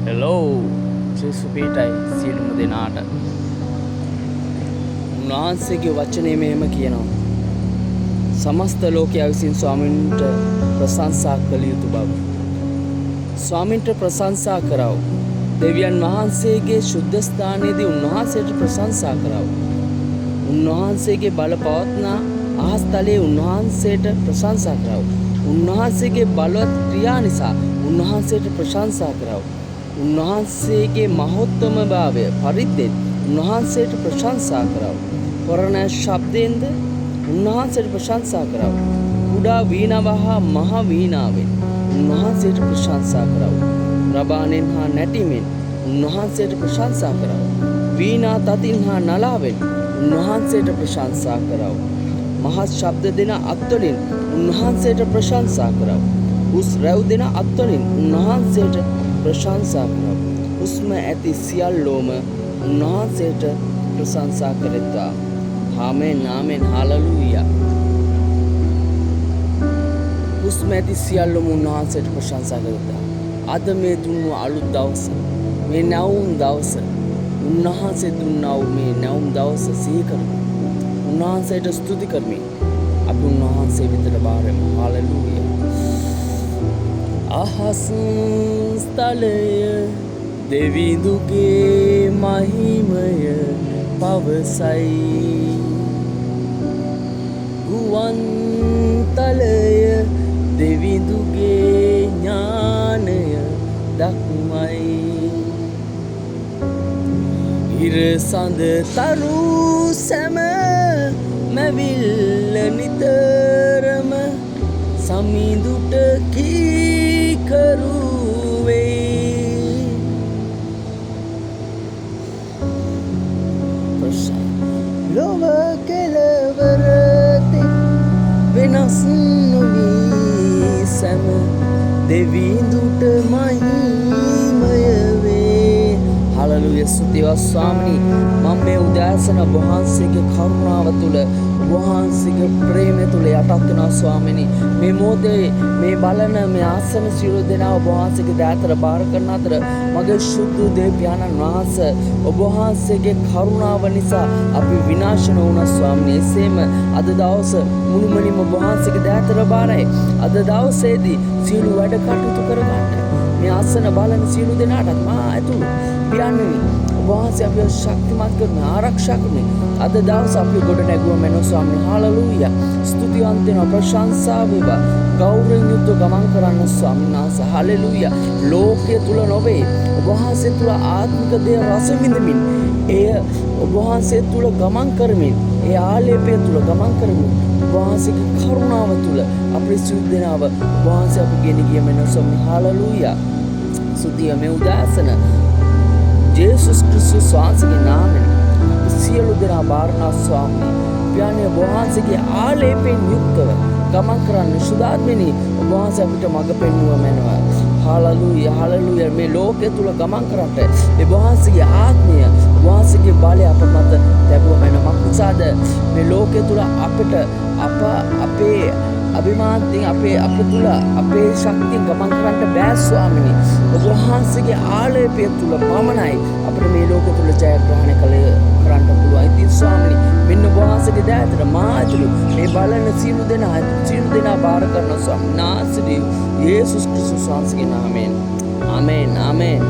Hello ජෙසුපීටයි සියලුම දෙනාට උන්වහන්සේගේ වචනය මෙහෙම කියනවා. සමස්ත ලෝකයා විසින් ස්වාමින්ට ප්‍රශංසා කළ යුතු බව. ස්වාමින්ට ප්‍රශංසා කරව. දෙවියන් වහන්සේගේ ශුද්ධ ස්ථානයේදී උන්වහන්සේට ප්‍රශංසා කරව. උන්වහන්සේගේ බල පවත්නා අහස් තලයේ උන්වහන්සේට ප්‍රශංසා කරව. උන්වහන්සේගේ බලවත් ක්‍රියා නිසා උන්වහන්සේට ප්‍රශංසා කරව. උන්වහන්සේගේ මහෝත්තම භාවය පරිද්දෙන් උන්වහන්සේට ප්‍රශංසා කරව. වරණ ශබ්දයෙන්ද උන්වහන්සේට ප්‍රශංසා කරව. කුඩා වීණාව හා මහ වීණාවෙන් උන්වහන්සේට ප්‍රශංසා කරව. රබානෙන් හා නැටිමෙන් උන්වහන්සේට ප්‍රශංසා කරව. වීණා තතින් හා නලාවෙන් උන්වහන්සේට ප්‍රශංසා කරව. මහත් ශබ්ද දෙන අත්වලින් උන්වහන්සේට ප්‍රශංසා කරව. උස් රැව් දෙන අත්වලින් උන්වහන්සේට ප්‍රශංසා කරව. හුස්ම ඇති සියල්ලෝම උන්වහන්සේට ප්‍රශංසා කරෙත්වා. ආමෙන් ආමෙන් හාලෙලූයා. හුස්ම ඇති සියල්ලෝම උන්වහන්සේට ප්‍රශංසා කරෙත්වා. අද මේ දුන්නු අලුත් දවස, මේ නැවුම් දවස, උන්වහන්සේ දුන්නා වූ මේ නැවුම් දවස සිහි කරමු. උන්වහන්සේට ස්තුති කරමි. අපි උන්වහන්සේ විතර බාරමු. හාලෙලූයා. අහස් ස්ථලය දෙවිඳුගේ මහිමය පවසයි. ගුවන් තලය දෙවිඳුගේ ඥානය දක්මයි. ඉර සඳ තරු සැම මැවිල්ල නිතරම සමිඳුට කීකරු වේ. ලොව කෙළවරති වෙනස් නොවී සැම දෙවිඳුට මහිමය වේ. හලලුයා. ස්තුතියි ස්වාමීනි. මම මේ උදෑසන වහන්සේගේ කරුණාව තුළ වහන්සේගේ ප්‍රේමය තුළ යටත් වෙනවා ස්වාමීනි. මේ මොහොතේ මේ බලන මේ ආසන සියලු දෙනා ඔබ වහන්සේගේ දෑතට බාර කරන අතර මගේ ශුද්ධ දෙවියන්න් වහන්සේ ඔබ වහන්සේගේ කරුණාව නිසා අපි විනාශ නොවුණා ස්වාමීනි. එසේම අද දවස මුළුමනින්ම ඔබ වහන්සේගේ දෑතට බාරයි. අද දවසේදී සියලු වැඩ කටයුතු කරගන්න මේ ආසන බලන සියලු දෙනාටත් මා ඇතුළු පියාණනි ඔබ වහන්සේ අපිව ශක්තිමත් කරන ආරක්ෂා කරන අද දවස අපි ගොඩ නැගුවම වෙනවා ස්වාමීනි. හාලෙලූයා. ස්තුතිවන්ත වෙනවා. ප්‍රශංසා වේවා. ගෞරවයෙන් යුක්ත ගමන් කරන්න ස්වාමීන් වහන්සේ. හාලෙලූයා. ලෝකයේ තුල නොවේ ඔබ වහන්සේ තුල ආත්මික දේ රස විඳමින් එය ඔබ වහන්සේ තුල ගමන් කරමින් ඒ ආලේපය තුල ගමන් කරමින් ඔබ වහන්සේගේ කරුණාව තුල අපේ සුද්ධනාව ඔබ වහන්සේ අපි ගෙන ගිය වෙනවා ස්වාමීනි. හාලෙලූයා. සුද්ධිය මේ උදාසන ජේසුස් ක්‍රිස්තුස් වහන්සේගේ නාමයෙන් සියලු දෙනා බාරනා ස්වාමීනි. පියාණන් වහන්සේගේ ආලේපයෙන් යුක්තව ගමන් කරන්න සුදාත්මෙනි ඔබ වහන්සේ අපිට මඟ පෙන්වුව මැනවා. හාලෙලූයා. හාලෙලූයා. මේ ලෝකයේ තුල ගමන් කරන්නට ඔබ වහන්සේගේ ආත්මය ඔබ වහන්සේගේ බලය අප මත ලැබුව මැනවා. මක්නිසාද මේ ලෝකයේ තුල අපිට අපේ අභිමානයෙන් අපේ තුල අපේ ශක්තිය ගමන් කරන්න බෑ ස්වාමීනි. ඔබ වහන්සේගේ ආලේපය තුල පමණයි අපිට මේ ලෝකෙ තුල ජයග්‍රහණය කරන්න පුළුවන්. ඉතින් ස්වාමීනි මෙන්න ඔබ වහන්සේගේ දෑතට මා ඇතුළු මේ බලන සියලු දෙනා බාර කරන ස්වාමීන් වහන්සේ යේසුස් ක්‍රිස්තුස් වහන්සේගේ නාමයෙන් ආමේන්. ආමේන්.